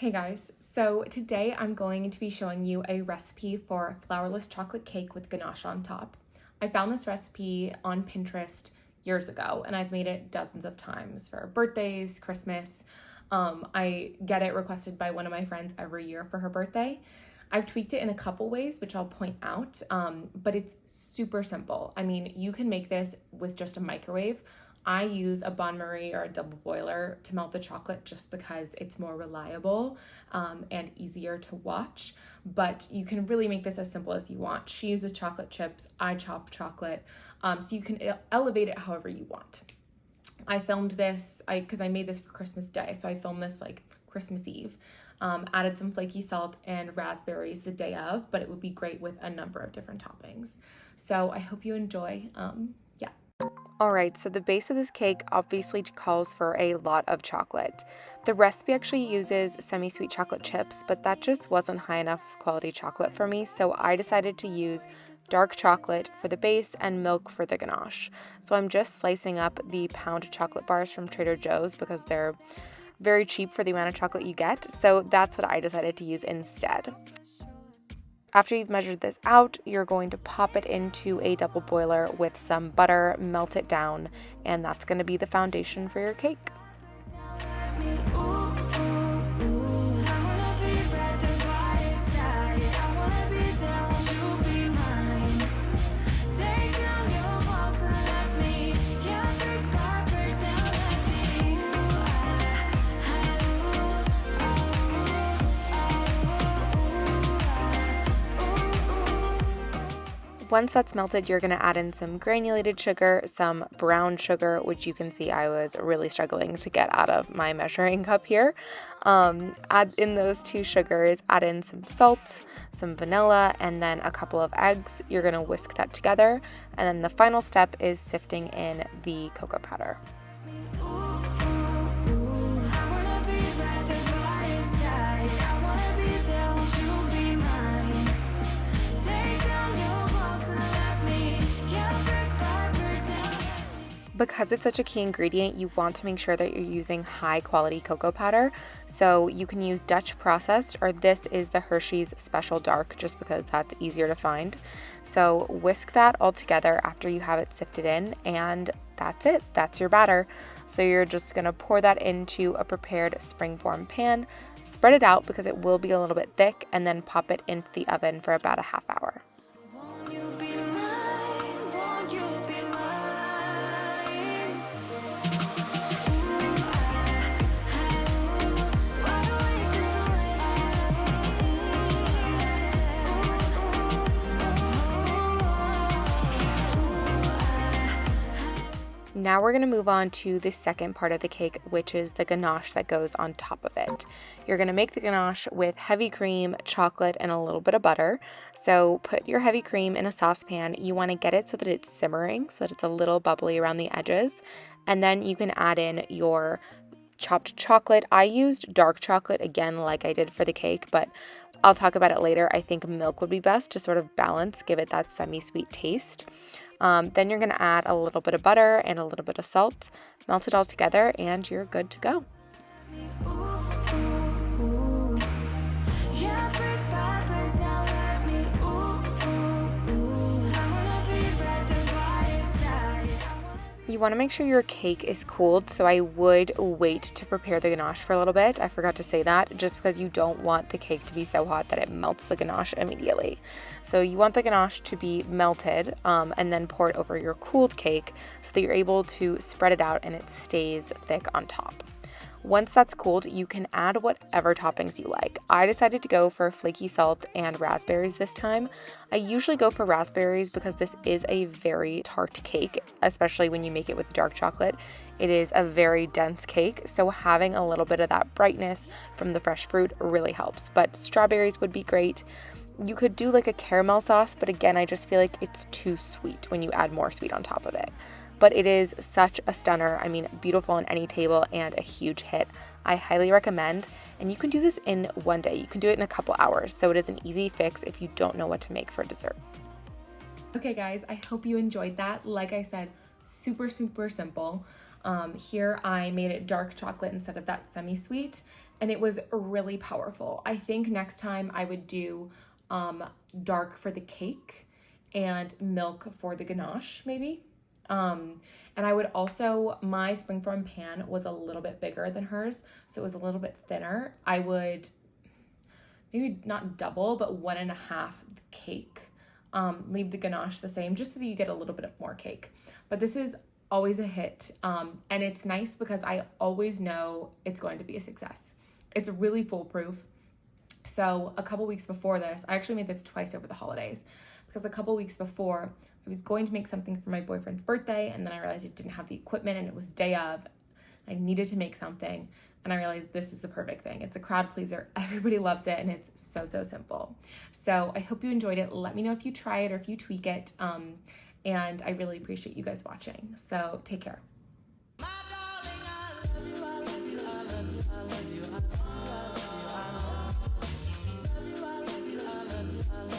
Hey guys, so today I'm going to be showing you a recipe for flourless chocolate cake with ganache on top. I found this recipe on Pinterest years ago and I've made it dozens of times for birthdays, Christmas. I get it requested by one of my friends every year for her birthday. I've tweaked it in a couple ways, which I'll point out, but it's super simple. I mean, you can make this with just a microwave. I use a bain-marie or a double boiler to melt the chocolate just because it's more reliable and easier to watch, but you can really make this as simple as you want. She uses chocolate chips, I chop chocolate, so you can elevate it however you want. I filmed this because I made this for Christmas Day, so I filmed this like Christmas Eve. Added some flaky salt and raspberries the day of, but it would be great with a number of different toppings. So I hope you enjoy. Alright, so the base of this cake obviously calls for a lot of chocolate. The recipe actually uses semi-sweet chocolate chips, but that just wasn't high enough quality chocolate for me, so I decided to use dark chocolate for the base and milk for the ganache. So I'm just slicing up the pound chocolate bars from Trader Joe's because they're very cheap for the amount of chocolate you get, so that's what I decided to use instead. After you've measured this out, you're going to pop it into a double boiler with some butter, melt it down, and that's going to be the foundation for your cake. Once that's melted, you're going to add in some granulated sugar, some brown sugar, which you can see I was really struggling to get out of my measuring cup here. Add in those two sugars, add in some salt, some vanilla, and then a couple of eggs. You're going to whisk that together. And then the final step is sifting in the cocoa powder. Because it's such a key ingredient, you want to make sure that you're using high quality cocoa powder. So you can use Dutch processed, or this is the Hershey's Special Dark, just because that's easier to find. So whisk that all together after you have it sifted in, and that's it. That's your batter. So you're just going to pour that into a prepared springform pan, spread it out because it will be a little bit thick, and then pop it into the oven for about a half hour. Now we're going to move on to the second part of the cake, which is the ganache that goes on top of it. You're going to make the ganache with heavy cream, chocolate, and a little bit of butter. So put your heavy cream in a saucepan. You want to get it so that it's simmering, so that it's a little bubbly around the edges. And then you can add in your chopped chocolate. I used dark chocolate again like I did for the cake, but I'll talk about it later. I think milk would be best to sort of balance, give it that semi-sweet taste. Then you're going to add a little bit of butter and a little bit of salt, melt it all together, and you're good to go. You want to make sure your cake is cooled, so I would wait to prepare the ganache for a little bit. I forgot to say that, just because you don't want the cake to be so hot that it melts the ganache immediately. So you want the ganache to be melted and then pour it over your cooled cake so that you're able to spread it out and it stays thick on top. Once that's cooled, you can add whatever toppings you like. I decided to go for flaky salt and raspberries this time. I usually go for raspberries because this is a very tart cake, especially when you make it with dark chocolate. It is a very dense cake, so having a little bit of that brightness from the fresh fruit really helps. But strawberries would be great. You could do like a caramel sauce, but again, I just feel like it's too sweet when you add more sweet on top of it. But it is such a stunner. I mean, beautiful on any table and a huge hit. I highly recommend, and you can do this in one day. You can do it in a couple hours, so it is an easy fix if you don't know what to make for dessert. Okay guys, I hope you enjoyed that. Like I said, super simple. Here I made it dark chocolate instead of that semi-sweet, and it was really powerful. I think next time I would do dark for the cake and milk for the ganache, maybe. And I would also, my springform pan was a little bit bigger than hers, so it was a little bit thinner. I would maybe not double, but 1.5 the cake. Leave the ganache the same, just so that you get a little bit more cake. But this is always a hit, and it's nice because I always know it's going to be a success. It's really foolproof. So a couple weeks before this, I actually made this twice over the holidays, because a couple weeks before I was going to make something for my boyfriend's birthday, and then I realized I didn't have the equipment, and it was day of. I needed to make something, and I realized this is the perfect thing. It's a crowd pleaser. Everybody loves it, and it's so simple. So I hope you enjoyed it. Let me know if you try it or if you tweak it, and I really appreciate you guys watching. So take care.